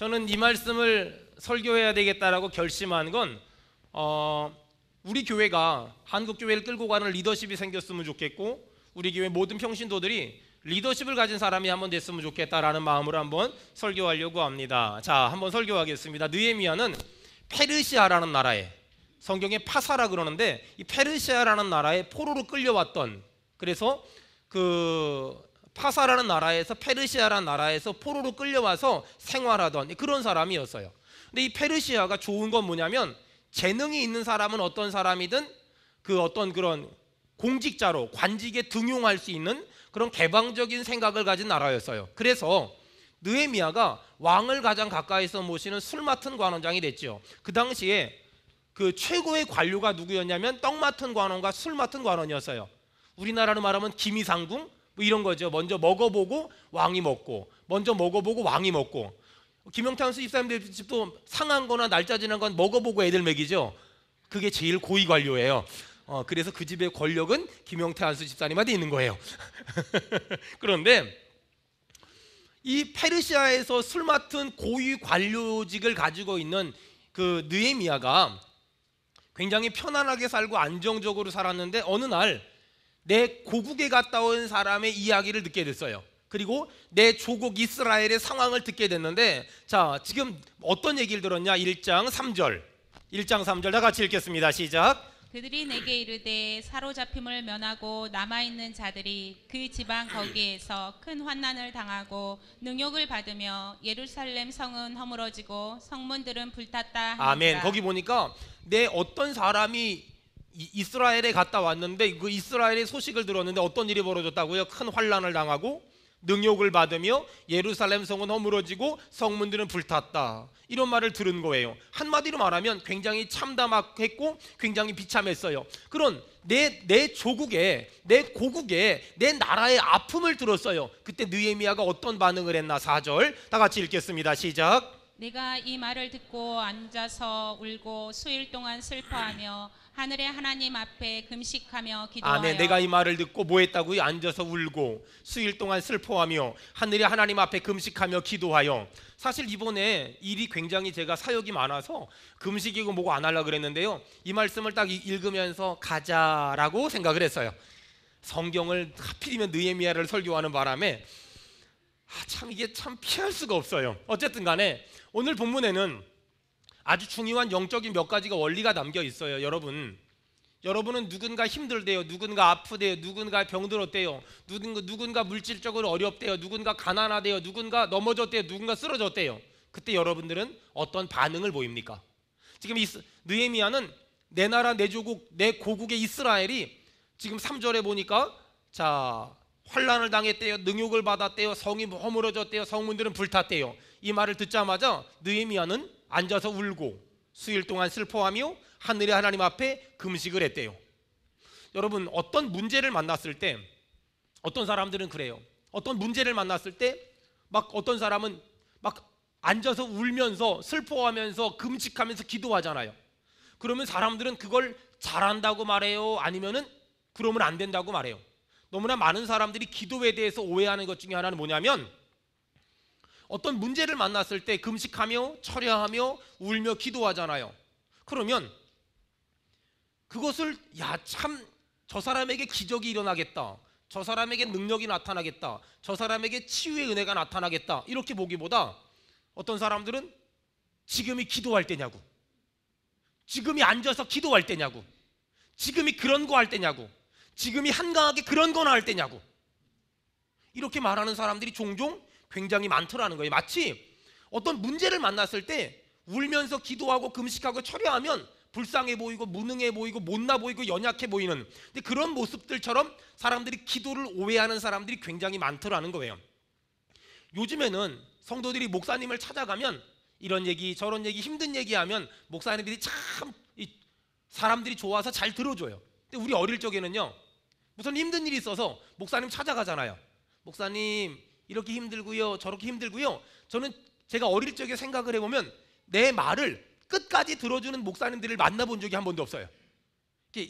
저는 이 말씀을 설교해야 되겠다라고 결심한 건 우리 교회가 한국 교회를 끌고 가는 리더십이 생겼으면 좋겠고, 우리 교회 모든 평신도들이 리더십을 가진 사람이 한번 됐으면 좋겠다라는 마음으로 한번 설교하려고 합니다. 자, 한번 설교하겠습니다. 느헤미야는 페르시아라는 나라에, 성경에 파사라 그러는데 이 페르시아라는 나라에 포로로 끌려왔던, 그래서 그 파사라는 나라에서 페르시아라는 나라에서 포로로 끌려와서 생활하던 그런 사람이었어요. 근데 이 페르시아가 좋은 건 뭐냐면, 재능이 있는 사람은 어떤 사람이든 그 어떤 그런 공직자로 관직에 등용할 수 있는 그런 개방적인 생각을 가진 나라였어요. 그래서 느헤미야가 왕을 가장 가까이서 모시는 술 맡은 관원장이 됐죠. 그 당시에 그 최고의 관료가 누구였냐면 떡 맡은 관원과 술 맡은 관원이었어요. 우리나라로 말하면 기미상궁 뭐 이런 거죠. 먼저 먹어보고 왕이 먹고, 먼저 먹어보고 왕이 먹고. 김영탄 수집사님들 집도 상한 거나 날짜 지난 건 먹어보고 애들 먹이죠. 그게 제일 고위 관료예요. 그래서 그 집의 권력은 김영태 수집사님한테 있는 거예요. 그런데 이 페르시아에서 술 맡은 고위 관료직을 가지고 있는 그 느헤미야가 굉장히 편안하게 살고 안정적으로 살았는데, 어느 날 내 고국에 갔다 온 사람의 이야기를 듣게 됐어요. 그리고 내 조국 이스라엘의 상황을 듣게 됐는데, 자, 지금 어떤 얘기를 들었냐? 1장 3절 다 같이 읽겠습니다. 시작. 그들이 내게 이르되 사로잡힘을 면하고 남아있는 자들이 그 지방 거기에서 큰 환난을 당하고 능욕을 받으며 예루살렘 성은 허물어지고 성문들은 불탔다 하니라. 아멘. 거기 보니까 내 어떤 사람이 이스라엘에 갔다 왔는데 그 이스라엘의 소식을 들었는데 어떤 일이 벌어졌다고요? 큰 환난을 당하고 능욕을 받으며 예루살렘 성은 허물어지고 성문들은 불탔다, 이런 말을 들은 거예요. 한마디로 말하면 굉장히 참담했고 굉장히 비참했어요. 그런 내 조국에, 내 고국에, 내 나라의 아픔을 들었어요. 그때 느헤미야가 어떤 반응을 했나? 4절 다 같이 읽겠습니다. 시작. 내가 이 말을 듣고 앉아서 울고 수일 동안 슬퍼하며 하늘의 하나님 앞에 금식하며 기도하여. 아멘. 내가 이 말을 듣고 뭐 했다고요? 앉아서 울고 수일 동안 슬퍼하며 하늘의 하나님 앞에 금식하며 기도하여. 사실 이번에 일이 굉장히 제가 사역이 많아서 금식이고 뭐고 안 하려고 그랬는데요, 이 말씀을 딱 읽으면서 가자라고 생각을 했어요. 성경을 하필이면 느헤미야를 설교하는 바람에 참 이게 참 피할 수가 없어요. 어쨌든 간에 오늘 본문에는 아주 중요한 영적인 몇 가지가 원리가 담겨 있어요. 여러분은 누군가 힘들대요, 누군가 아프대요, 누군가 병들었대요, 누군가 물질적으로 어렵대요, 누군가 가난하대요, 누군가 넘어졌대요, 누군가 쓰러졌대요. 그때 여러분들은 어떤 반응을 보입니까? 지금 느헤미야는 내 나라, 내 조국, 내 고국의 이스라엘이 지금 3절에 보니까 자, 환난을 당했대요, 능욕을 받았대요, 성이 허물어졌대요, 성문들은 불탔대요. 이 말을 듣자마자 느헤미야는 앉아서 울고 수일 동안 슬퍼하며 하늘의 하나님 앞에 금식을 했대요. 여러분, 어떤 문제를 만났을 때 어떤 사람들은 그래요. 어떤 문제를 만났을 때 막 어떤 사람은 막 앉아서 울면서 슬퍼하면서 금식하면서 기도하잖아요. 그러면 사람들은 그걸 잘한다고 말해요? 아니면은 그러면 안 된다고 말해요? 너무나 많은 사람들이 기도에 대해서 오해하는 것 중에 하나는 뭐냐면, 어떤 문제를 만났을 때 금식하며 철야하며 울며 기도하잖아요. 그러면 그것을 참 저 사람에게 기적이 일어나겠다, 저 사람에게 능력이 나타나겠다, 저 사람에게 치유의 은혜가 나타나겠다, 이렇게 보기보다 어떤 사람들은 지금이 기도할 때냐고, 지금이 앉아서 기도할 때냐고, 지금이 그런 거 할 때냐고, 지금이 한가하게 그런 거나 할 때냐고, 이렇게 말하는 사람들이 종종 굉장히 많더라는 거예요. 마치 어떤 문제를 만났을 때 울면서 기도하고 금식하고 철야하면 불쌍해 보이고 무능해 보이고 못나 보이고 연약해 보이는, 근데 그런 모습들처럼 사람들이 기도를 오해하는 사람들이 굉장히 많더라는 거예요. 요즘에는 성도들이 목사님을 찾아가면 이런 얘기 저런 얘기 힘든 얘기하면 목사님들이 참 사람들이 좋아서 잘 들어줘요. 근데 우리 어릴 적에는요, 무슨 힘든 일이 있어서 목사님 찾아가잖아요. 목사님 이렇게 힘들고요, 저렇게 힘들고요. 제가 어릴 적에 생각을 해보면 내 말을 끝까지 들어주는 목사님들을 만나본 적이 한 번도 없어요.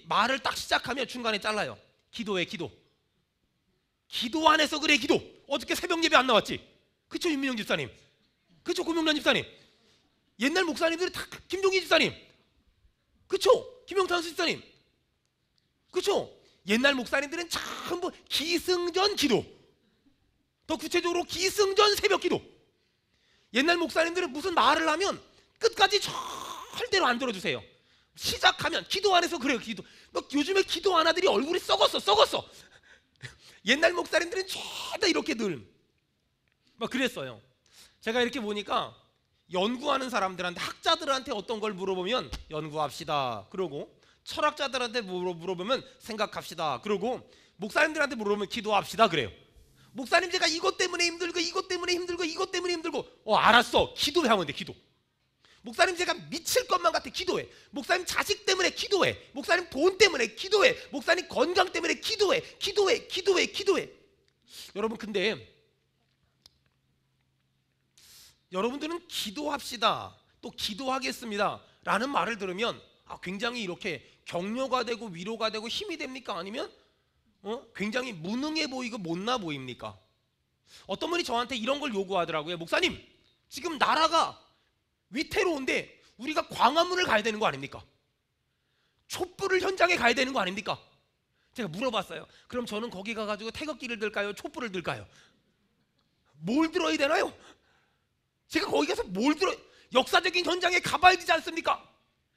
말을 딱 시작하면 중간에 잘라요. 기도해, 기도. 기도 안 해서 그래, 기도. 어저께 새벽 예배 안 나왔지? 그쵸, 윤민영 집사님? 그쵸? 고명란 집사님. 옛날 목사님들은 다 김종기 집사님. 그쵸? 김영찬 집사님. 그쵸? 옛날 목사님들은 전부 기승전 기도, 더 구체적으로 기승전 새벽 기도. 옛날 목사님들은 무슨 말을 하면 끝까지 절대로 안 들어주세요. 시작하면 기도 안 해서 그래요. 기도. 뭐 요즘에 기도 안 하더니 얼굴이 썩었어. 옛날 목사님들은 죄다 이렇게 늘 막 그랬어요. 제가 이렇게 보니까 연구하는 사람들한테, 학자들한테 어떤 걸 물어보면 연구합시다 그러고, 철학자들한테 물어보면 생각합시다 그러고, 목사님들한테 물어보면 기도합시다 그래요. 목사님 제가 이것 때문에 힘들고 이것 때문에 힘들고 알았어, 기도하면 돼. 기도. 목사님 제가 미칠 것만 같아, 기도해. 목사님 자식 때문에 기도해. 목사님 돈 때문에 기도해. 목사님 건강 때문에 기도해. 여러분, 근데 여러분들은 기도합시다, 또 기도하겠습니다 라는 말을 들으면 굉장히 이렇게 격려가 되고 위로가 되고 힘이 됩니까? 아니면 굉장히 무능해 보이고 못나 보입니까? 어떤 분이 저한테 이런 걸 요구하더라고요. 목사님, 지금 나라가 위태로운데 우리가 광화문을 가야 되는 거 아닙니까? 촛불을 현장에 가야 되는 거 아닙니까? 제가 물어봤어요. 그럼 저는 거기 가가지고 태극기를 들까요? 촛불을 들까요? 뭘 들어야 되나요? 제가 거기 가서 뭘 들어? 역사적인 현장에 가봐야 되지 않습니까?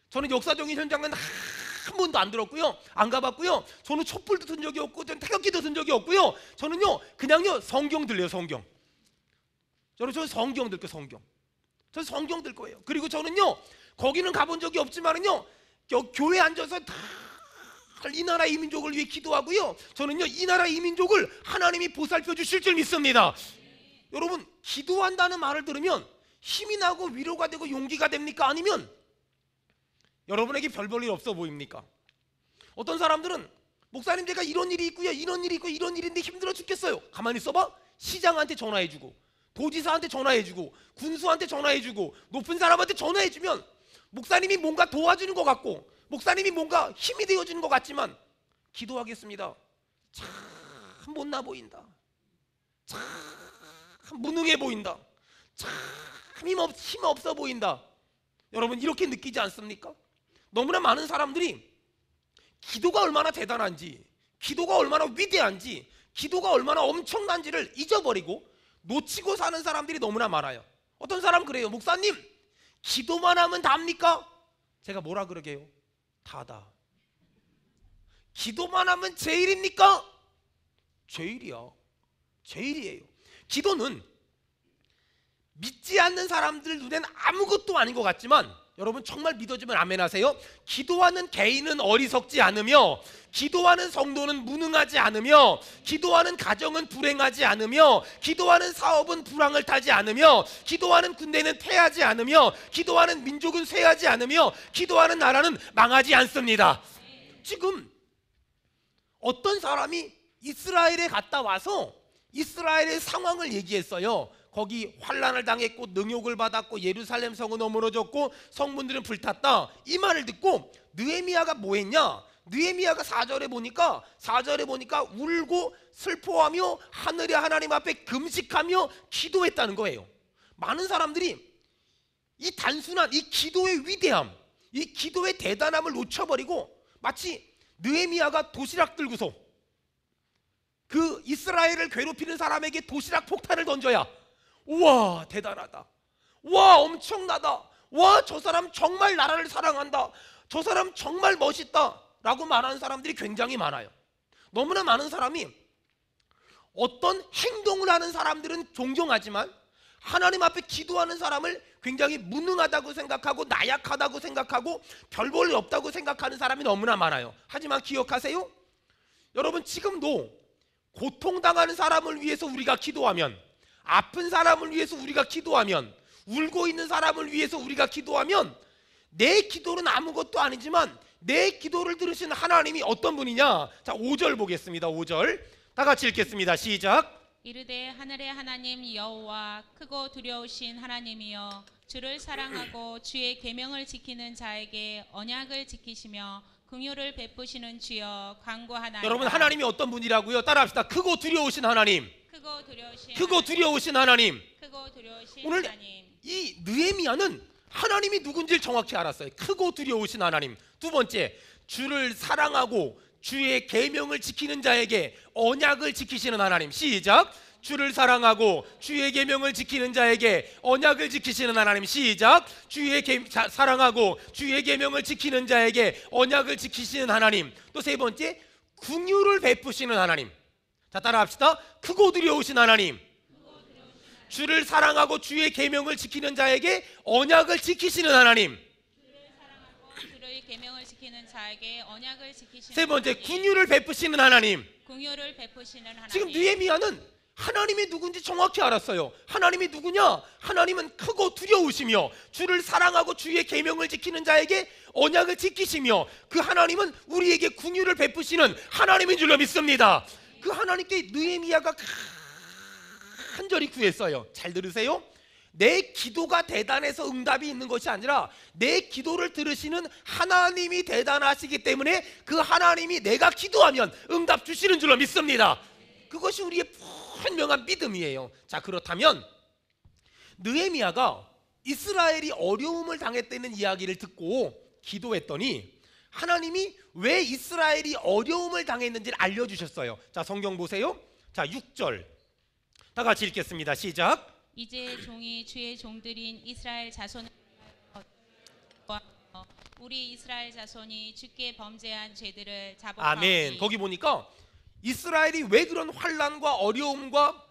저는 역사적인 현장은 한 번도 안 들었고요, 안 가봤고요. 저는 촛불도 든 적이 없고, 저는 태극기도 든 적이 없고요. 저는요 그냥요 성경 들려요. 성경. 저는 성경 들게요. 성경. 저는 성경 들 거예요. 그리고 저는요 거기는 가본 적이 없지만은요 교회에 앉아서 다 이 나라 이 민족을 위해 기도하고요. 저는요 이 나라 이 민족을 하나님이 보살펴 주실 줄 믿습니다. 여러분, 기도한다는 말을 들으면 힘이 나고 위로가 되고 용기가 됩니까? 아니면 여러분에게 별 볼 일 없어 보입니까? 어떤 사람들은 목사님 제가 이런 일이 있고요, 이런 일이 있고 이런 일인데 힘들어 죽겠어요. 가만히 있어봐. 시장한테 전화해주고, 도지사한테 전화해주고, 군수한테 전화해주고, 높은 사람한테 전화해주면 목사님이 뭔가 도와주는 것 같고, 목사님이 뭔가 힘이 되어주는 것 같지만, 기도하겠습니다, 참 못나 보인다, 참 무능해 보인다, 참 힘 없어 보인다. 여러분, 이렇게 느끼지 않습니까? 너무나 많은 사람들이 기도가 얼마나 대단한지, 기도가 얼마나 위대한지, 기도가 얼마나 엄청난지를 잊어버리고 놓치고 사는 사람들이 너무나 많아요. 어떤 사람 그래요. 목사님, 기도만 하면 답니까? 제가 뭐라 그러게요? 다다. 기도만 하면 제일입니까? 제일이야. 제일이에요. 기도는 믿지 않는 사람들 눈엔 아무것도 아닌 것 같지만, 여러분 정말 믿어주면 아멘 하세요. 기도하는 개인은 어리석지 않으며, 기도하는 성도는 무능하지 않으며, 기도하는 가정은 불행하지 않으며, 기도하는 사업은 불황을 타지 않으며, 기도하는 군대는 패하지 않으며, 기도하는 민족은 쇠하지 않으며, 기도하는 나라는 망하지 않습니다. 지금 어떤 사람이 이스라엘에 갔다 와서 이스라엘의 상황을 얘기했어요. 거기 환난을 당했고 능욕을 받았고 예루살렘 성은 어무러졌고 성문들은 불탔다. 이 말을 듣고 느헤미야가 뭐 했냐? 느헤미야가 4절에 보니까 울고 슬퍼하며 하늘의 하나님 앞에 금식하며 기도했다는 거예요. 많은 사람들이 이 단순한 이 기도의 위대함, 이 기도의 대단함을 놓쳐버리고 마치 느헤미야가 도시락 들고서 그 이스라엘을 괴롭히는 사람에게 도시락 폭탄을 던져야 우와 대단하다, 와 엄청나다, 와 저 사람 정말 나라를 사랑한다, 저 사람 정말 멋있다 라고 말하는 사람들이 굉장히 많아요. 너무나 많은 사람이 어떤 행동을 하는 사람들은 존경하지만 하나님 앞에 기도하는 사람을 굉장히 무능하다고 생각하고 나약하다고 생각하고 별 볼 일 없다고 생각하는 사람이 너무나 많아요. 하지만 기억하세요, 여러분, 지금도 고통당하는 사람을 위해서 우리가 기도하면, 아픈 사람을 위해서 우리가 기도하면, 울고 있는 사람을 위해서 우리가 기도하면, 내 기도는 아무것도 아니지만 내 기도를 들으신 하나님이 어떤 분이냐? 자, 5절 보겠습니다. 5절 다 같이 읽겠습니다. 시작. 이르되 하늘의 하나님 여호와 크고 두려우신 하나님이여, 주를 사랑하고 주의 계명을 지키는 자에게 언약을 지키시며 긍휼을 베푸시는 주여 간구하나이다. 여러분, 하나님이 어떤 분이라고요? 따라합시다. 크고 두려우신 하나님. 크고 두려우신 크고 두려우신 하나님. 크고 두려우신 오늘 하나님. 이 느헤미야는 하나님이 누군지를 정확히 알았어요. 크고 두려우신 하나님. 두 번째, 주를 사랑하고 주의 계명을 지키는 자에게 언약을 지키시는 하나님. 시작. 주를 사랑하고 주의 계명을 지키는 자에게 언약을 지키시는 하나님. 시작. 사랑하고 주의 계명을 지키는 자에게 언약을 지키시는 하나님. 또 세 번째, 긍휼을 베푸시는 하나님. 자, 따라합시다. 크고 두려우신 하나님, 주를 사랑하고 주의 계명을 지키는 자에게 언약을 지키시는 하나님. 주의 계명을 지키는 자에게 언약을 지키시는 세 번째, 하나님. 긍휼을 베푸시는 하나님. 긍휼을 베푸시는 하나님. 지금 느헤미야는 하나님이 누군지 정확히 알았어요. 하나님이 누구냐? 하나님은 크고 두려우시며 주를 사랑하고 주의 계명을 지키는 자에게 언약을 지키시며 그 하나님은 우리에게 긍휼을 베푸시는 하나님인 줄로 믿습니다. 그 하나님께 느헤미야가 간절히 구했어요. 잘 들으세요. 내 기도가 대단해서 응답이 있는 것이 아니라 내 기도를 들으시는 하나님이 대단하시기 때문에 그 하나님이 내가 기도하면 응답 주시는 줄로 믿습니다. 그것이 우리의 분명한 믿음이에요. 자, 그렇다면 느헤미야가 이스라엘이 어려움을 당했다는 이야기를 듣고 기도했더니 하나님이 왜 이스라엘이 어려움을 당했는지를 알려주셨어요. 자, 성경 보세요. 자, 6절 다 같이 읽겠습니다. 시작. 이제 종이 주의 종들인 이스라엘 자손을 우리 이스라엘 자손이 주께 범죄한 죄들을 자복하오니. 아멘. 거기 보니까 이스라엘이 왜 그런 환난과 어려움과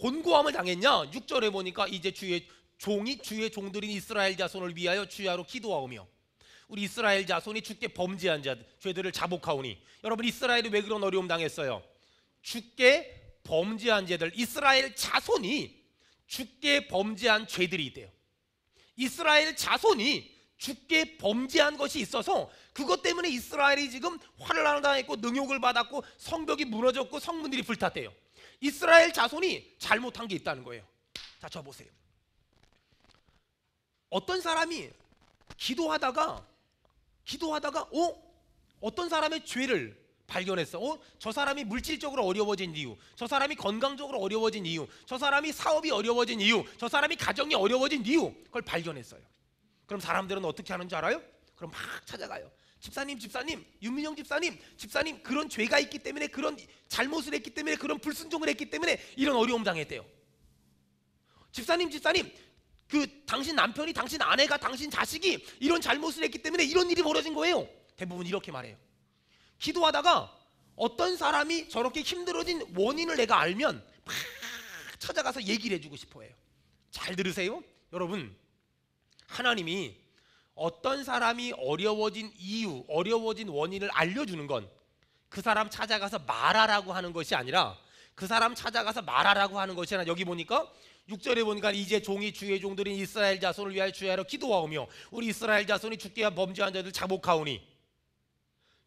곤고함을 당했냐? 6절에 보니까 이제 주의 종이 주의 종들인 이스라엘 자손을 위하여 주야로 기도하오며 우리 이스라엘 자손이 주께 범죄한 죄들을 자복하오니. 여러분, 이스라엘이 왜 그런 어려움 당했어요? 주께 범죄한 죄들, 이스라엘 자손이 주께 범죄한 죄들이 있대요. 이스라엘 자손이 주께 범죄한 것이 있어서 그것 때문에 이스라엘이 지금 환난을 당했고 능욕을 받았고 성벽이 무너졌고 성문들이 불탔대요. 이스라엘 자손이 잘못한 게 있다는 거예요. 자, 저 보세요. 어떤 사람이 기도하다가 어떤 사람의 죄를 발견했어. 저 사람이 물질적으로 어려워진 이유, 저 사람이 건강적으로 어려워진 이유, 저 사람이 사업이 어려워진 이유, 저 사람이 가정이 어려워진 이유, 그걸 발견했어요. 그럼 사람들은 어떻게 하는 줄 알아요? 그럼 막 찾아가요. 집사님, 윤민영 집사님 그런 죄가 있기 때문에, 그런 잘못을 했기 때문에, 그런 불순종을 했기 때문에 이런 어려움 당했대요. 집사님 그 당신 남편이, 당신 아내가, 당신 자식이 이런 잘못을 했기 때문에 이런 일이 벌어진 거예요. 대부분 이렇게 말해요. 기도하다가 어떤 사람이 저렇게 힘들어진 원인을 내가 알면 막 찾아가서 얘기를 해주고 싶어 해요. 잘 들으세요. 여러분, 하나님이 어떤 사람이 어려워진 이유, 어려워진 원인을 알려주는 건 그 사람 찾아가서 말하라고 하는 것이 아니라 여기 보니까 6절에 보니까 이제 종이 주의 종들인 이스라엘 자손을 위하여 주야로 기도하오며 우리 이스라엘 자손이 주께 범죄한 자들 자복하오니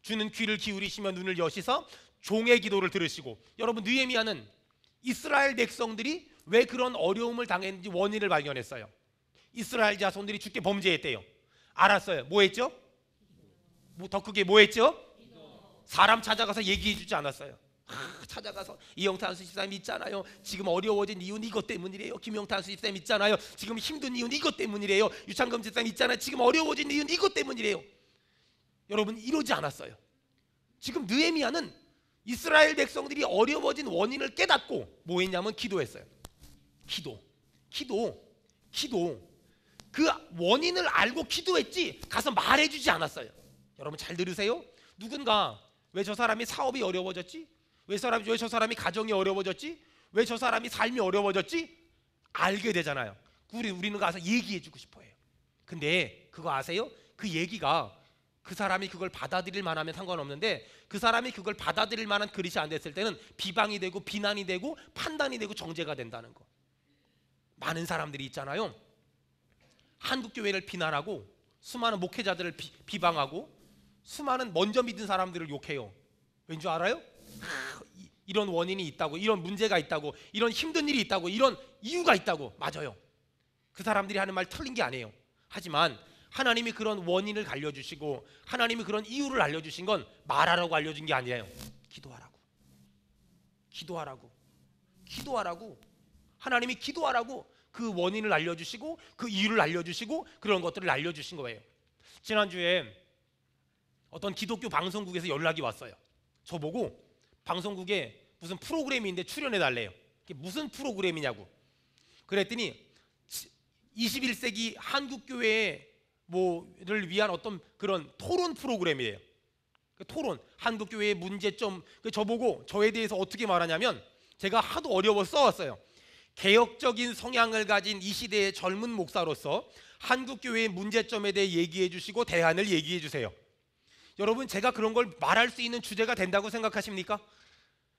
주는 귀를 기울이시며 눈을 여시사 종의 기도를 들으시고. 여러분, 느헤미야는 이스라엘 백성들이 왜 그런 어려움을 당했는지 원인을 발견했어요. 이스라엘 자손들이 주께 범죄했대요. 알았어요. 뭐 했죠? 더 크게 뭐 했죠? 사람 찾아가서 얘기해 주지 않았어요. 찾아가서 이영탄 수집사님 있잖아요. 지금 어려워진 이유는 이것 때문이래요. 김영탄 수집사님 있잖아요. 지금 힘든 이유는 이것 때문이래요. 유창금 집사님 있잖아요. 지금 어려워진 이유는 이것 때문이래요. 여러분, 이러지 않았어요. 지금 느헤미야는 이스라엘 백성들이 어려워진 원인을 깨닫고 뭐 했냐면 기도했어요. 기도. 그 원인을 알고 기도했지 가서 말해주지 않았어요. 여러분, 잘 들으세요. 누군가 왜 저 사람이 사업이 어려워졌지? 왜 저 사람이 가정이 어려워졌지? 왜 저 사람이 삶이 어려워졌지? 알게 되잖아요. 우리는 가서 얘기해주고 싶어해요. 근데 그거 아세요? 그 얘기가 그 사람이 그걸 받아들일 만하면 상관없는데 그 사람이 그걸 받아들일 만한 그릇이 안 됐을 때는 비방이 되고 비난이 되고 판단이 되고 정죄가 된다는 거. 많은 사람들이 있잖아요. 한국교회를 비난하고 수많은 목회자들을 비방하고 수많은 먼저 믿은 사람들을 욕해요. 왠지 알아요? 이런 원인이 있다고, 이런 문제가 있다고, 이런 힘든 일이 있다고, 이런 이유가 있다고. 맞아요. 그 사람들이 하는 말 틀린 게 아니에요. 하지만 하나님이 그런 원인을 알려주시고 하나님이 그런 이유를 알려주신 건 말하라고 알려준 게 아니에요. 기도하라고. 하나님이 기도하라고 그 원인을 알려주시고 그 이유를 알려주시고 그런 것들을 알려주신 거예요. 지난주에 어떤 기독교 방송국에서 연락이 왔어요. 저보고 방송국에 무슨 프로그램인데 출연해달래요. 그게 무슨 프로그램이냐고. 그랬더니 21세기 한국교회를 위한 어떤 그런 토론 프로그램이에요. 그 토론, 한국교회의 문제점. 저보고 저에 대해서 어떻게 말하냐면, 제가 하도 어려워서 써왔어요. 개혁적인 성향을 가진 이 시대의 젊은 목사로서 한국교회의 문제점에 대해 얘기해 주시고 대안을 얘기해 주세요. 여러분, 제가 그런 걸 말할 수 있는 주제가 된다고 생각하십니까?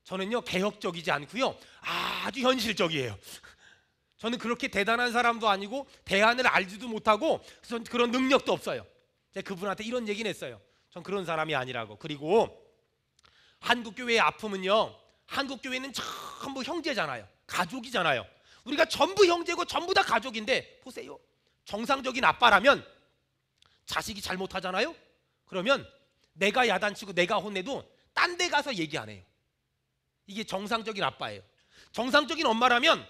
저는요, 개혁적이지 않고요, 아주 현실적이에요. 저는 그렇게 대단한 사람도 아니고 대안을 알지도 못하고 그런 능력도 없어요. 제가 그분한테 이런 얘기는 했어요. 전 그런 사람이 아니라고. 그리고 한국교회의 아픔은요, 한국교회는 전부 형제잖아요. 가족이잖아요. 우리가 전부 형제고 전부 다 가족인데, 보세요, 정상적인 아빠라면 자식이 잘못하잖아요. 그러면 내가 야단치고 내가 혼내도 딴 데 가서 얘기 안 해요. 이게 정상적인 아빠예요. 정상적인 엄마라면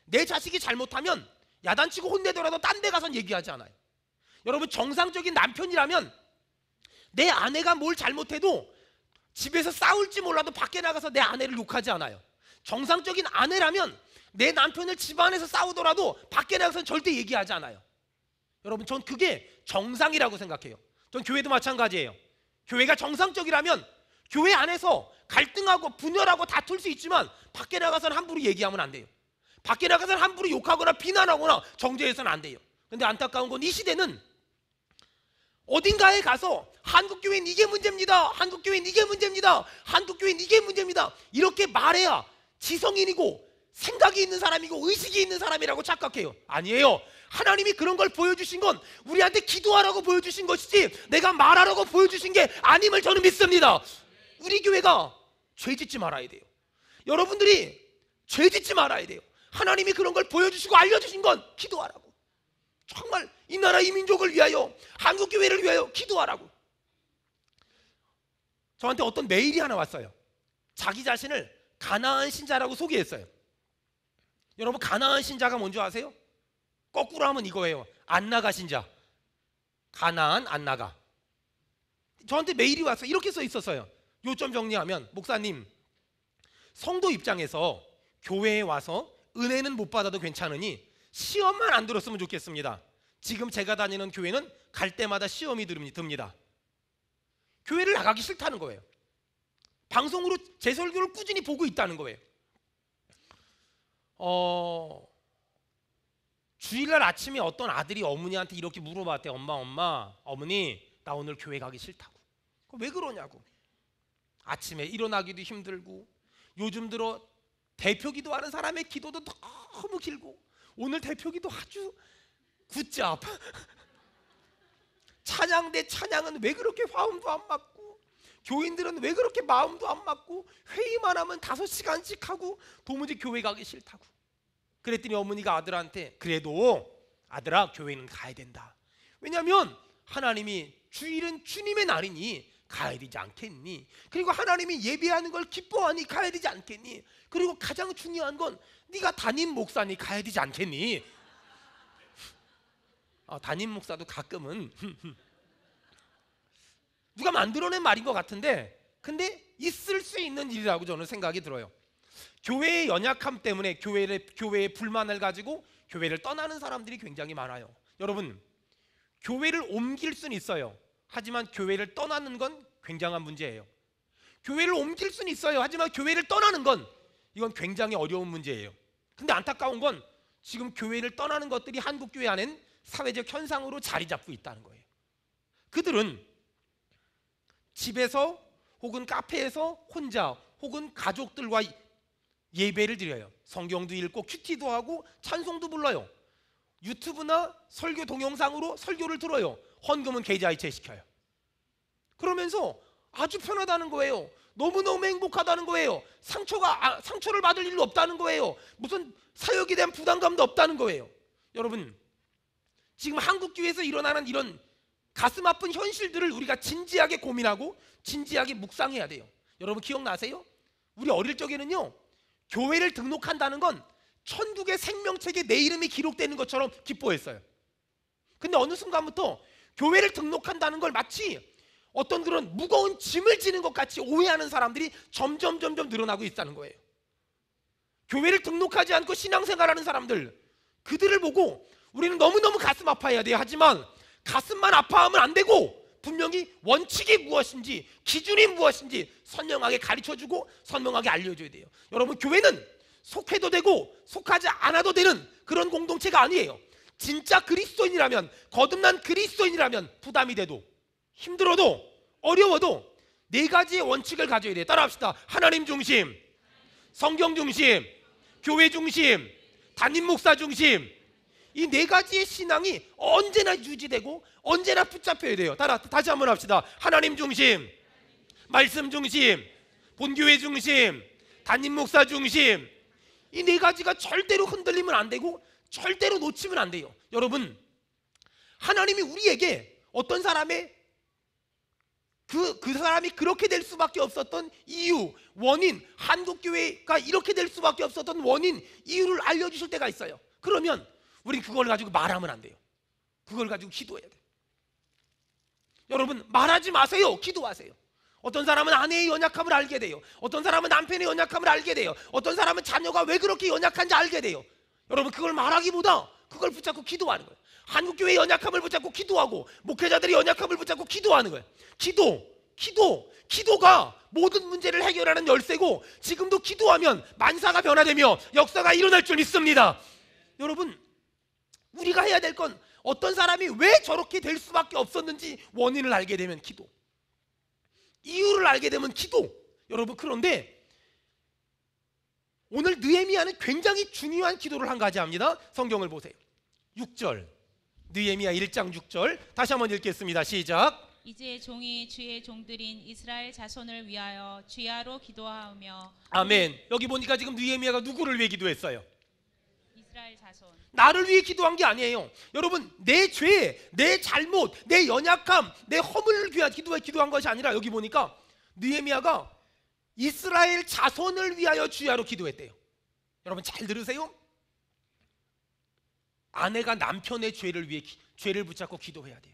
내 자식이 잘못하면 야단치고 혼내더라도 딴 데 가서 얘기하지 않아요. 여러분, 정상적인 남편이라면 내 아내가 뭘 잘못해도 집에서 싸울지 몰라도 밖에 나가서 내 아내를 욕하지 않아요. 정상적인 아내라면 내 남편을 집안에서 싸우더라도 밖에 나가서 절대 얘기하지 않아요. 여러분, 전 그게 정상이라고 생각해요. 전 교회도 마찬가지예요. 교회가 정상적이라면 교회 안에서 갈등하고 분열하고 다툴 수 있지만 밖에 나가서는 함부로 얘기하면 안 돼요. 밖에 나가서는 함부로 욕하거나 비난하거나 정죄해서는 안 돼요. 그런데 안타까운 건 이 시대는 어딘가에 가서 한국교회는 이게 문제입니다, 한국교회는 이게 문제입니다, 한국교회는 이게 문제입니다, 이렇게 말해야 지성인이고 생각이 있는 사람이고 의식이 있는 사람이라고 착각해요. 아니에요. 하나님이 그런 걸 보여주신 건 우리한테 기도하라고 보여주신 것이지 내가 말하라고 보여주신 게 아님을 저는 믿습니다. 우리 교회가 죄짓지 말아야 돼요. 여러분들이 죄짓지 말아야 돼요. 하나님이 그런 걸 보여주시고 알려주신 건 기도하라고. 정말 이 나라 이 민족을 위하여, 한국교회를 위하여 기도하라고. 저한테 어떤 메일이 하나 왔어요. 자기 자신을 가나안 신자라고 소개했어요. 여러분, 가나안 신자가 뭔지 아세요? 거꾸로 하면 이거예요. 안 나가 신자. 가나안 안 나가. 저한테 메일이 왔어요. 이렇게 써 있었어요. 요점 정리하면, 목사님, 성도 입장에서 교회에 와서 은혜는 못 받아도 괜찮으니 시험만 안 들었으면 좋겠습니다. 지금 제가 다니는 교회는 갈 때마다 시험이 듭니다. 교회를 나가기 싫다는 거예요. 방송으로 제 설교를 꾸준히 보고 있다는 거예요. 주일날 아침에 어떤 아들이 어머니한테 이렇게 물어봤대. 어머니, 나 오늘 교회 가기 싫다고. 왜 그러냐고. 아침에 일어나기도 힘들고, 요즘 들어 대표 기도하는 사람의 기도도 너무 길고, 오늘 대표 기도 아주 굿잡. 찬양대 찬양은 왜 그렇게 화음도 안 맞고, 교인들은 왜 그렇게 마음도 안 맞고, 회의만 하면 5시간씩 하고, 도무지 교회 가기 싫다고. 그랬더니 어머니가 아들한테, 그래도 아들아, 교회는 가야 된다. 왜냐하면 하나님이 주일은 주님의 날이니 가야 되지 않겠니? 그리고 하나님이 예배하는 걸 기뻐하니 가야 되지 않겠니? 그리고 가장 중요한 건 네가 담임 목사니 가야 되지 않겠니? 담임 목사도 가끔은 누가 만들어낸 말인 것 같은데, 근데 있을 수 있는 일이라고 저는 생각이 들어요. 교회의 연약함 때문에 교회의 불만을 가지고 교회를 떠나는 사람들이 굉장히 많아요. 여러분, 교회를 옮길 수는 있어요. 하지만 교회를 떠나는 건 굉장한 문제예요. 교회를 옮길 수는 있어요. 하지만 교회를 떠나는 건 이건 굉장히 어려운 문제예요. 근데 안타까운 건 지금 교회를 떠나는 것들이 한국교회 안엔 사회적 현상으로 자리 잡고 있다는 거예요. 그들은 집에서 혹은 카페에서 혼자 혹은 가족들과 예배를 드려요. 성경도 읽고 큐티도 하고 찬송도 불러요. 유튜브나 설교 동영상으로 설교를 들어요. 헌금은 계좌이체 시켜요. 그러면서 아주 편하다는 거예요. 너무너무 행복하다는 거예요. 상처를 받을 일도 없다는 거예요. 무슨 사역에 대한 부담감도 없다는 거예요. 여러분, 지금 한국교회에서 일어나는 이런 가슴 아픈 현실들을 우리가 진지하게 고민하고 진지하게 묵상해야 돼요. 여러분, 기억나세요? 우리 어릴 적에는요, 교회를 등록한다는 건 천국의 생명책에 내 이름이 기록되는 것처럼 기뻐했어요. 근데 어느 순간부터 교회를 등록한다는 걸 마치 어떤 그런 무거운 짐을 지는 것 같이 오해하는 사람들이 점점 늘어나고 있다는 거예요. 교회를 등록하지 않고 신앙생활하는 사람들, 그들을 보고 우리는 너무너무 가슴 아파해야 돼요. 하지만 가슴만 아파하면 안 되고 분명히 원칙이 무엇인지, 기준이 무엇인지 선명하게 가르쳐주고 선명하게 알려줘야 돼요. 여러분, 교회는 속해도 되고 속하지 않아도 되는 그런 공동체가 아니에요. 진짜 그리스도인이라면, 거듭난 그리스도인이라면 부담이 돼도, 힘들어도, 어려워도 네 가지의 원칙을 가져야 돼요. 따라합시다. 하나님 중심, 성경 중심, 교회 중심, 담임 목사 중심. 이 네 가지의 신앙이 언제나 유지되고 언제나 붙잡혀야 돼요. 다시 한번 합시다. 하나님 중심, 말씀 중심, 본교회 중심, 담임 목사 중심. 이 네 가지가 절대로 흔들리면 안 되고 절대로 놓치면 안 돼요. 여러분, 하나님이 우리에게 어떤 사람의 그 사람이 그렇게 될 수밖에 없었던 이유, 원인, 한국교회가 이렇게 될 수밖에 없었던 원인, 이유를 알려주실 때가 있어요. 그러면 우린 그걸 가지고 말하면 안 돼요. 그걸 가지고 기도해야 돼요. 여러분, 말하지 마세요. 기도하세요. 어떤 사람은 아내의 연약함을 알게 돼요. 어떤 사람은 남편의 연약함을 알게 돼요. 어떤 사람은 자녀가 왜 그렇게 연약한지 알게 돼요. 여러분, 그걸 말하기보다 그걸 붙잡고 기도하는 거예요. 한국교회의 연약함을 붙잡고 기도하고 목회자들의 연약함을 붙잡고 기도하는 거예요. 기도가 모든 문제를 해결하는 열쇠고, 지금도 기도하면 만사가 변화되며 역사가 일어날 줄 믿습니다. 여러분, 우리가 해야 될 건 어떤 사람이 왜 저렇게 될 수밖에 없었는지 원인을 알게 되면 기도, 이유를 알게 되면 기도. 여러분, 그런데 오늘 느헤미야는 굉장히 중요한 기도를 한 가지 합니다. 성경을 보세요. 6절, 느헤미야 1장 6절 다시 한번 읽겠습니다. 시작. 이제 종이 주의 종들인 이스라엘 자손을 위하여 주야로 기도하며. 아멘. 여기 보니까 지금 느헤미야가 누구를 위해 기도했어요? 이스라엘 자손. 나를 위해 기도한 게 아니에요. 여러분, 내 죄, 내 잘못, 내 연약함, 내 허물을 위해 기도한 것이 아니라 여기 보니까 느헤미야가 이스라엘 자손을 위하여 주야로 기도했대요. 여러분, 잘 들으세요. 아내가 남편의 죄를 위해 죄를 붙잡고 기도해야 돼요.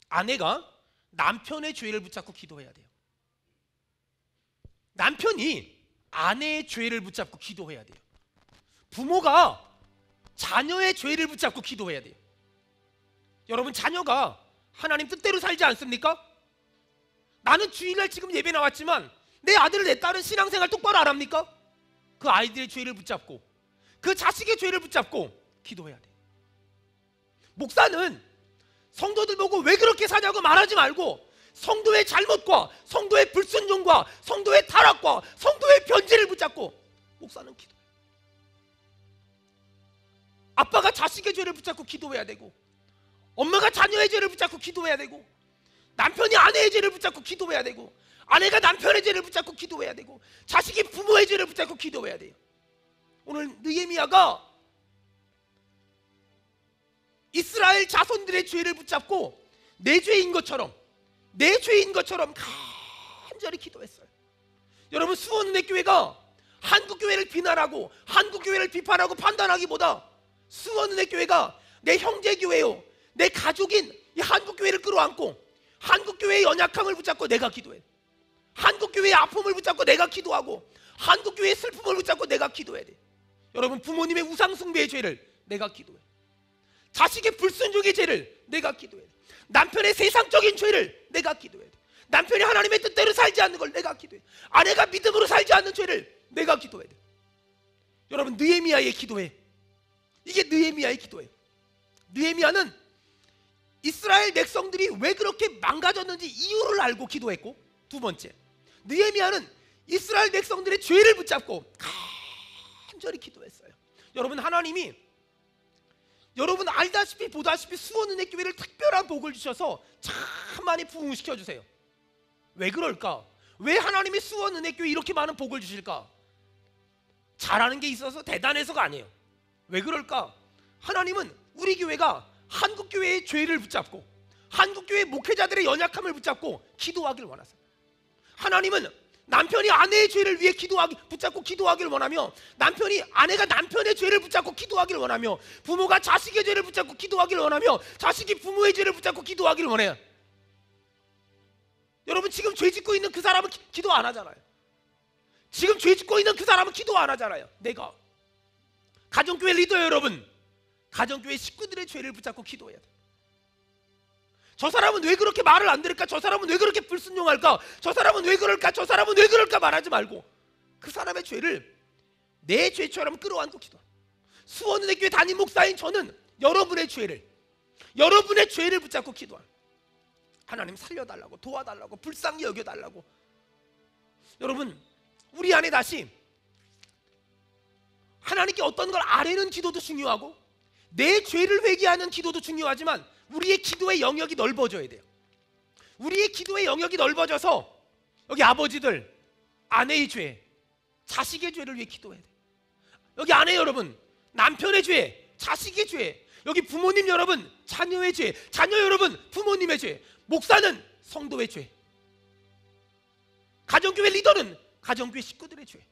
아내가 남편의 죄를 붙잡고 기도해야 돼요. 남편이 아내의 죄를 붙잡고 기도해야 돼요. 부모가 자녀의 죄를 붙잡고 기도해야 돼요. 여러분, 자녀가 하나님 뜻대로 살지 않습니까? 나는 주일날 지금 예배 나왔지만 내 아들, 내 딸은 신앙생활 똑바로 안 합니까? 그 아이들의 죄를 붙잡고, 그 자식의 죄를 붙잡고 기도해야 돼요. 목사는 성도들 보고 왜 그렇게 사냐고 말하지 말고 성도의 잘못과 성도의 불순종과 성도의 타락과 성도의 변질을 붙잡고 목사는 기도해요. 아빠가 자식의 죄를 붙잡고 기도해야 되고, 엄마가 자녀의 죄를 붙잡고 기도해야 되고, 남편이 아내의 죄를 붙잡고 기도해야 되고, 아내가 남편의 죄를 붙잡고 기도해야 되고, 자식이 부모의 죄를 붙잡고 기도해야 돼요. 오늘 느헤미야가 이스라엘 자손들의 죄를 붙잡고 내 죄인 것처럼 간절히 기도했어요. 여러분, 수원은혜교회가 한국교회를 비난하고 한국교회를 비판하고 판단하기보다 수원은혜교회가 내 형제교회요, 내 가족인 이 한국교회를 끌어안고 한국교회의 연약함을 붙잡고 내가 기도해. 한국교회의 아픔을 붙잡고 내가 기도하고 한국교회의 슬픔을 붙잡고 내가 기도해야 돼. 여러분, 부모님의 우상숭배의 죄를 내가 기도해. 자식의 불순종의 죄를 내가 기도해. 남편의 세상적인 죄를 내가 기도해. 남편이 하나님의 뜻대로 살지 않는 걸 내가 기도해. 아내가 믿음으로 살지 않는 죄를 내가 기도해. 여러분, 느헤미야의 기도해. 이게 느헤미야의 기도예요. 느헤미야는 이스라엘 백성들이 왜 그렇게 망가졌는지 이유를 알고 기도했고, 두 번째, 느헤미야는 이스라엘 백성들의 죄를 붙잡고 간절히 기도했어요. 여러분, 하나님이 여러분 알다시피 보다시피 수원은혜교회를 특별한 복을 주셔서 참 많이 부흥시켜 주세요. 왜 그럴까? 왜 하나님이 수원은혜교회에 이렇게 많은 복을 주실까? 잘하는 게 있어서 대단해서가 아니에요. 왜 그럴까? 하나님은 우리 교회가 한국교회의 죄를 붙잡고 한국교회 목회자들의 연약함을 붙잡고 기도하길 원하세요. 하나님은 남편이 아내의 죄를 위해 붙잡고 기도하기를 원하며, 아내가 남편의 죄를 붙잡고 기도하기를 원하며, 부모가 자식의 죄를 붙잡고 기도하기를 원하며, 자식이 부모의 죄를 붙잡고 기도하기를 원해요. 여러분, 지금 죄 짓고 있는 그 사람은 기도 안 하잖아요. 지금 죄 짓고 있는 그 사람은 기도 안 하잖아요. 내가 가정교회 리더 여러분, 가정교회 식구들의 죄를 붙잡고 기도해야 돼. 저 사람은 왜 그렇게 말을 안 들을까? 저 사람은 왜 그렇게 불순종할까? 저 사람은 왜 그럴까? 저 사람은 왜 그럴까? 말하지 말고 그 사람의 죄를 내 죄처럼 끌어안고 기도하라. 수원은혜교회 담임 목사인 저는 여러분의 죄를 붙잡고 기도하라. 하나님 살려달라고, 도와달라고, 불쌍히 여겨달라고. 여러분, 우리 안에 다시 하나님께 어떤 걸 아뢰는 기도도 중요하고 내 죄를 회개하는 기도도 중요하지만 우리의 기도의 영역이 넓어져야 돼요. 우리의 기도의 영역이 넓어져서 여기 아버지들, 아내의 죄, 자식의 죄를 위해 기도해야 돼요. 여기 아내 여러분, 남편의 죄, 자식의 죄, 여기 부모님 여러분, 자녀의 죄, 자녀 여러분, 부모님의 죄, 목사는 성도의 죄, 가정교회 리더는 가정교회 식구들의 죄.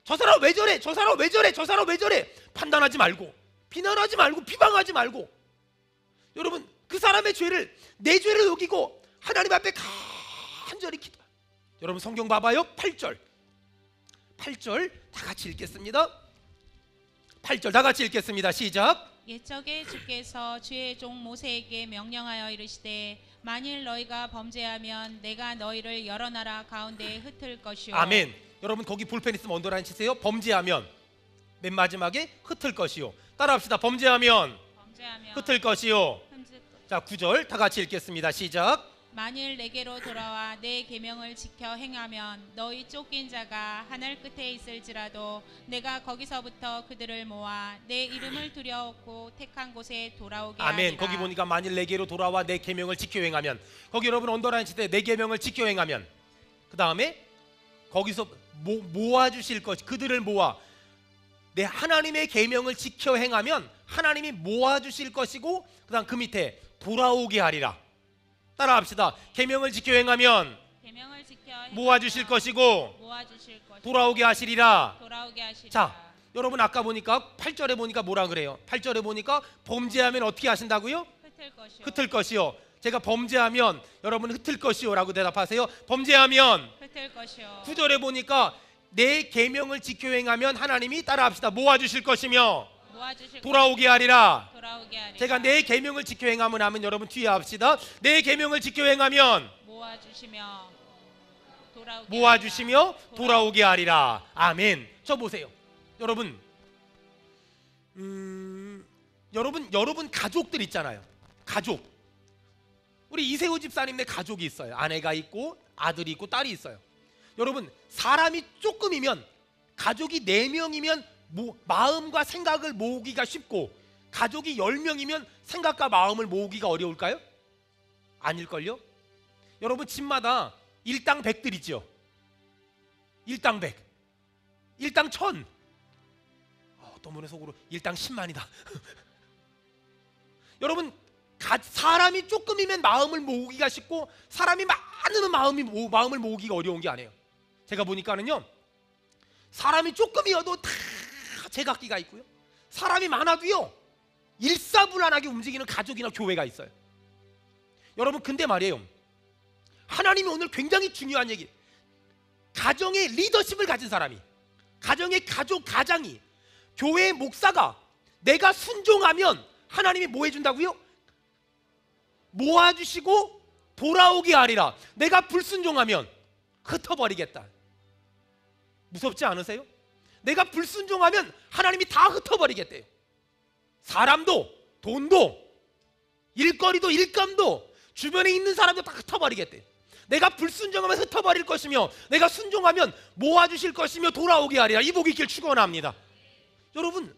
저 사람 왜 저래? 저 사람 왜 저래? 저 사람 왜 저래? 판단하지 말고, 비난하지 말고, 비방하지 말고, 여러분 그 사람의 죄를 내 죄를 여기고 하나님 앞에 간절히 기도해요. 여러분 성경 봐봐요. 8절 다 같이 읽겠습니다. 8절 다 같이 읽겠습니다. 시작. 옛적에 주께서 주의 종 모세에게 명령하여 이르시되 만일 너희가 범죄하면 내가 너희를 여러 나라 가운데 흩을 것이요. 아멘. 여러분 거기 볼펜 있으면 언더라인 치세요. 범죄하면, 맨 마지막에 흩을 것이요. 따라합시다. 범죄하면 흩을 것이요. 자, 9절 다 같이 읽겠습니다. 시작. 만일 내게로 돌아와 내 계명을 지켜 행하면 너희 쫓긴 자가 하늘 끝에 있을지라도 내가 거기서부터 그들을 모아 내 이름을 두려웠고 택한 곳에 돌아오게 아멘. 하리라. 거기 보니까 만일 내게로 돌아와 내 계명을 지켜 행하면, 거기 여러분 언더라인 치세요. 내 계명을 지켜 행하면, 그 다음에 거기서 모아주실 것, 그들을 모아 내 하나님의 계명을 지켜 행하면 하나님이 모아주실 것이고, 그 다음 그 밑에 돌아오게 하리라. 따라합시다. 계명을 지켜 행하면 모아주실 것이고 돌아오게 하시리라. 자, 여러분 아까 보니까 8절에 보니까 뭐라 그래요? 8절에 보니까 범죄하면 어떻게 하신다고요? 흩을 것이요. 제가 범죄하면 여러분 흩을 것이요 라고 대답하세요. 범죄하면 흩을 것이요. 9절에 보니까 내 계명을 지켜 행하면 하나님이, 따라합시다, 모아주실 것이며 돌아오게 하리라. 제가 내 계명을 지켜 행하면 하면 여러분 뒤에 합시다. 내 계명을 지켜 행하면 모아주시며 돌아오게 하리라. 아멘. 저 보세요. 여러분 여러분 가족들 있잖아요. 가족. 우리 이세호 집사님네 가족이 있어요. 아내가 있고 아들이 있고 딸이 있어요. 여러분 사람이 조금이면, 가족이 4명이면 마음과 생각을 모으기가 쉽고, 가족이 10명이면 생각과 마음을 모으기가 어려울까요? 아닐걸요? 여러분 집마다 일당 100들 있죠. 일당 100, 일당 1000. 어떤 분의 속으로 일당 10만이다. 여러분 사람이 조금이면 마음을 모으기가 쉽고, 사람이 많으면 마음을 모으기가 어려운 게 아니에요. 제가 보니까는요, 사람이 조금이어도 다 제각기가 있고요, 사람이 많아도요 일사불란하게 움직이는 가족이나 교회가 있어요. 여러분 근데 말이에요, 하나님이 오늘 굉장히 중요한 얘기, 가정의 리더십을 가진 사람이, 가정의 가장이, 교회의 목사가 내가 순종하면 하나님이 뭐 해준다고요? 모아주시고 돌아오게 하리라. 내가 불순종하면 흩어버리겠다. 무섭지 않으세요? 내가 불순종하면 하나님이 다 흩어버리겠대요. 사람도, 돈도, 일거리도, 일감도, 주변에 있는 사람도 다 흩어버리겠대요. 내가 불순종하면 흩어버릴 것이며, 내가 순종하면 모아주실 것이며 돌아오게 하리라. 이 복이 있길 축원합니다. 여러분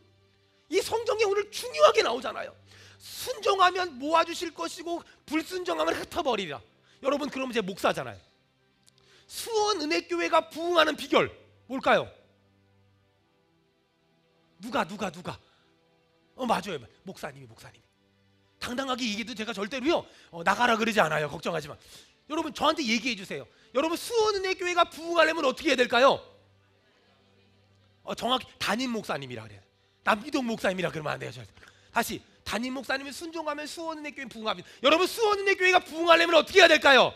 이 성경에 오늘 중요하게 나오잖아요. 순종하면 모아주실 것이고 불순종하면 흩어버리리라. 여러분 그러면 제 목사잖아요. 수원은혜교회가 부흥하는 비결 뭘까요? 누가 맞아요. 목사님이 당당하게 얘기해도 제가 절대로요 나가라 그러지 않아요. 걱정하지 마. 여러분 저한테 얘기해 주세요. 여러분 수원은혜교회가 부흥하려면 어떻게 해야 될까요? 정확히 담임 목사님이라 그래요. 남기동 목사님이라 그러면 안 돼요. 다시 담임 목사님이 순종하면 수원은혜교회 부흥합니다. 여러분 수원은혜교회가 부흥하려면 어떻게 해야 될까요?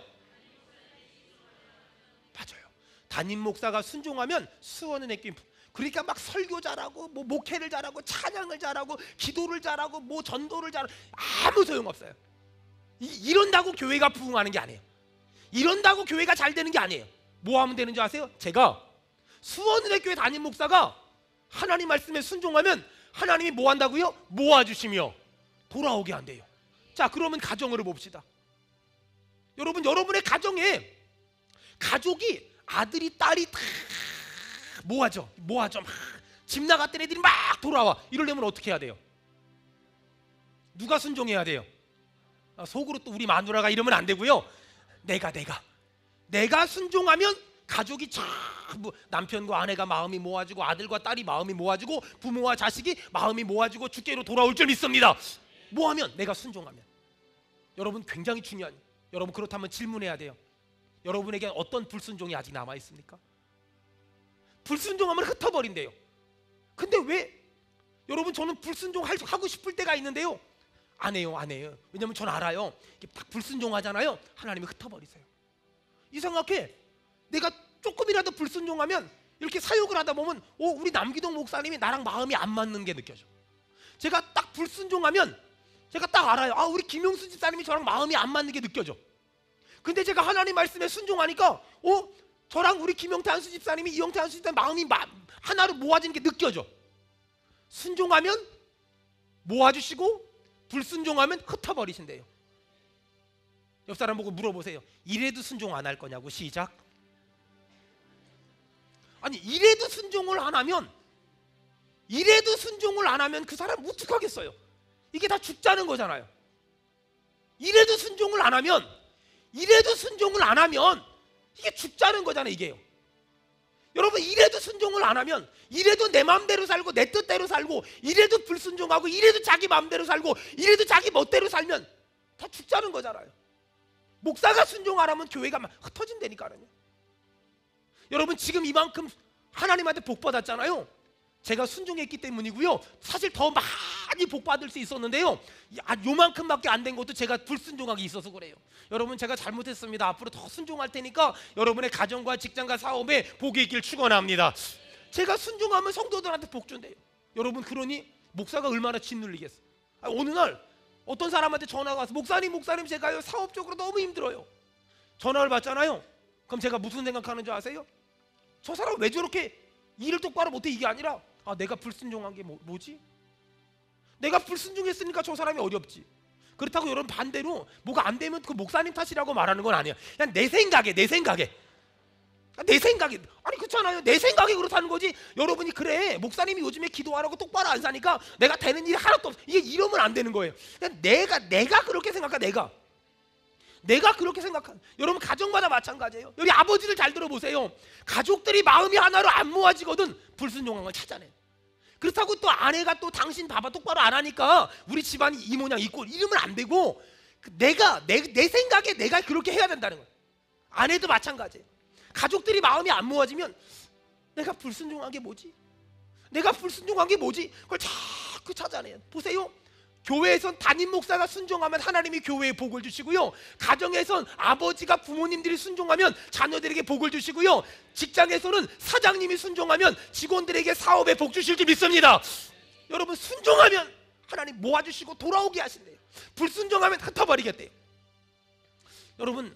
맞아요. 담임 목사가 순종하면 수원은혜교회 그러니까 막 설교 잘하고 뭐 목회를 잘하고 찬양을 잘하고 기도를 잘하고 뭐 전도를 잘하고 아무 소용없어요. 이런다고 교회가 부흥하는 게 아니에요. 이런다고 교회가 잘 되는 게 아니에요. 뭐 하면 되는 줄 아세요? 제가 수원은혜교회 담임 목사가 하나님 말씀에 순종하면 하나님이 뭐 한다고요? 모아주시며 돌아오게 한대요. 자, 그러면 가정으로 봅시다. 여러분, 여러분의 가정에 가족이 아들이 딸이 다 모아져 막 집 나갔던 애들이 막 돌아와. 이러려면 어떻게 해야 돼요? 누가 순종해야 돼요? 속으로 또 우리 마누라가 이러면 안 되고요. 내가 순종하면 가족이 전부 남편과 아내가 마음이 모아지고 아들과 딸이 마음이 모아지고 부모와 자식이 마음이 모아지고 주께로 돌아올 줄 믿습니다. 뭐 하면? 내가 순종하면. 여러분 굉장히 중요한, 여러분 그렇다면 질문해야 돼요. 여러분에게 어떤 불순종이 아직 남아 있습니까? 불순종하면 흩어버린대요. 근데 왜? 여러분 저는 불순종하고 싶을 때가 있는데요, 안 해요. 왜냐면 전 알아요. 딱 불순종하잖아요, 하나님이 흩어버리세요. 이상하게 내가 조금이라도 불순종하면 이렇게 사역을 하다 보면 우리 남기동 목사님이 나랑 마음이 안 맞는 게 느껴져. 제가 딱 불순종하면 제가 딱 알아요. 우리 김용수 집사님이 저랑 마음이 안 맞는 게 느껴져. 근데 제가 하나님 말씀에 순종하니까 저랑 우리 김영태 한수 집사님이 이영태 한수 집사님 마음이 하나로 모아지는 게 느껴져. 순종하면 모아주시고 불순종하면 흩어버리신대요. 옆 사람 보고 물어보세요. 이래도 순종 안 할 거냐고. 시작. 아니 이래도 순종을 안 하면 그 사람 어떡하겠어요? 이게 다 죽자는 거잖아요. 이래도 순종을 안 하면 이게 죽자는 거잖아요. 이게요. 여러분 이래도 순종을 안 하면, 이래도 내 마음대로 살고 내 뜻대로 살고, 이래도 불순종하고, 이래도 자기 마음대로 살고, 이래도 자기 멋대로 살면 다 죽자는 거잖아요. 목사가 순종 안 하면 교회가 막 흩어진다니까요. 여러분 지금 이만큼 하나님한테 복 받았잖아요. 제가 순종했기 때문이고요. 사실 더 많이 복 받을 수 있었는데요, 요만큼밖에 안 된 것도 제가 불순종하기 있어서 그래요. 여러분 제가 잘못했습니다. 앞으로 더 순종할 테니까 여러분의 가정과 직장과 사업에 복이 있길 축원합니다. 제가 순종하면 성도들한테 복 준대요. 여러분 그러니 목사가 얼마나 짓눌리겠어요. 어느 날 어떤 사람한테 전화가 와서 목사님 제가요 사업적으로 너무 힘들어요. 전화를 받잖아요. 그럼 제가 무슨 생각하는 줄 아세요? 저 사람 왜 저렇게 일을 똑바로 못해? 이게 아니라 내가 불순종한 게 뭐지? 내가 불순종했으니까 저 사람이 어렵지. 그렇다고 여러분 반대로 뭐가 안 되면 그 목사님 탓이라고 말하는 건 아니야. 그냥 내 생각에 아니 그렇잖아요. 내 생각에 그렇다는 거지. 여러분이 그래 목사님이 요즘에 기도하라고 똑바로 안 사니까 내가 되는 일이 하나도 없어, 이게 이러면 안 되는 거예요. 그냥 내가 그렇게 생각하. 내가 그렇게 생각한. 여러분 가정마다 마찬가지예요. 여기 아버지들 잘 들어보세요. 가족들이 마음이 하나로 안 모아지거든 불순종한 걸 찾아내. 그렇다고 또 아내가 또 당신 봐봐 똑바로 안 하니까 우리 집안이 이 모양 있고 이러면 안 되고, 내 생각에 내가 그렇게 해야 된다는 거예요. 아내도 마찬가지예요. 가족들이 마음이 안 모아지면 내가 불순종한 게 뭐지? 그걸 자꾸 찾아내요. 보세요. 교회에선 담임 목사가 순종하면 하나님이 교회에 복을 주시고요, 가정에선 아버지가 부모님들이 순종하면 자녀들에게 복을 주시고요, 직장에서는 사장님이 순종하면 직원들에게 사업에 복 주실 줄 믿습니다. 여러분 순종하면 하나님 모아주시고 돌아오게 하신대요. 불순종하면 흩어버리겠대요. 여러분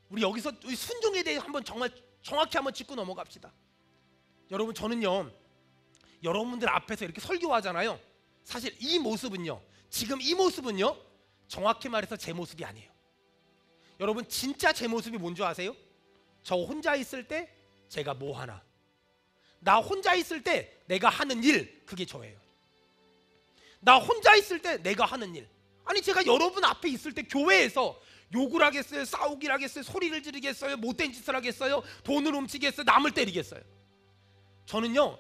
우리 여기서 순종에 대해 한번 정말 정확히 한번 짚고 넘어갑시다. 여러분 저는요 여러분들 앞에서 이렇게 설교하잖아요. 사실 이 모습은요, 지금 이 모습은요 정확히 말해서 제 모습이 아니에요. 여러분 진짜 제 모습이 뭔지 아세요? 저 혼자 있을 때 제가 뭐 하나, 나 혼자 있을 때 내가 하는 일, 그게 저예요. 나 혼자 있을 때 내가 하는 일. 아니 제가 여러분 앞에 있을 때 교회에서 욕을 하겠어요? 싸우기를 하겠어요? 소리를 지르겠어요? 못된 짓을 하겠어요? 돈을 훔치겠어요? 남을 때리겠어요? 저는요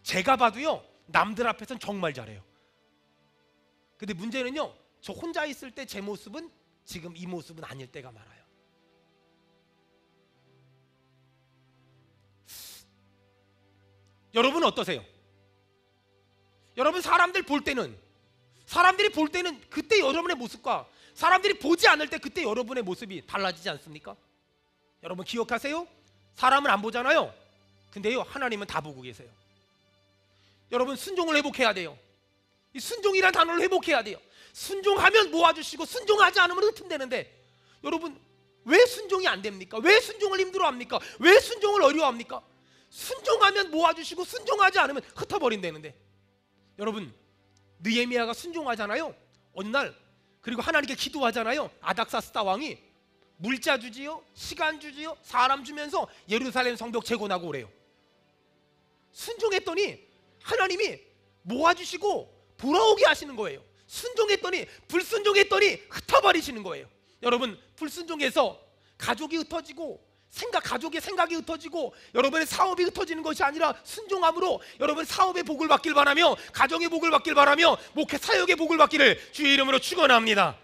제가 봐도요 남들 앞에서는 정말 잘해요. 근데 문제는요, 저 혼자 있을 때 제 모습은 지금 이 모습은 아닐 때가 많아요. 여러분은 어떠세요? 여러분 사람들이 볼 때는 그때 여러분의 모습과 사람들이 보지 않을 때 그때 여러분의 모습이 달라지지 않습니까? 여러분 기억하세요? 사람은 안 보잖아요. 근데요, 하나님은 다 보고 계세요. 여러분 순종을 회복해야 돼요. 이 순종이라는 단어를 회복해야 돼요. 순종하면 모아주시고 순종하지 않으면 흩은대는데, 여러분 왜 순종이 안 됩니까? 왜 순종을 힘들어합니까? 왜 순종을 어려워합니까? 순종하면 모아주시고 순종하지 않으면 흩어버린다는데, 여러분 느헤미야가 순종하잖아요. 어느 날 그리고 하나님께 기도하잖아요. 아닥사스다 왕이 물자 주지요, 시간 주지요, 사람 주면서 예루살렘 성벽 재건하고 오래요. 순종했더니 하나님이 모아주시고 돌아오게 하시는 거예요. 순종했더니, 불순종했더니 흩어버리시는 거예요. 여러분 불순종해서 가족이 흩어지고 가족의 생각이 흩어지고 여러분의 사업이 흩어지는 것이 아니라, 순종함으로 여러분 사업의 복을 받길 바라며, 가정의 복을 받길 바라며, 목회 사역의 복을 받기를 주의 이름으로 축원합니다.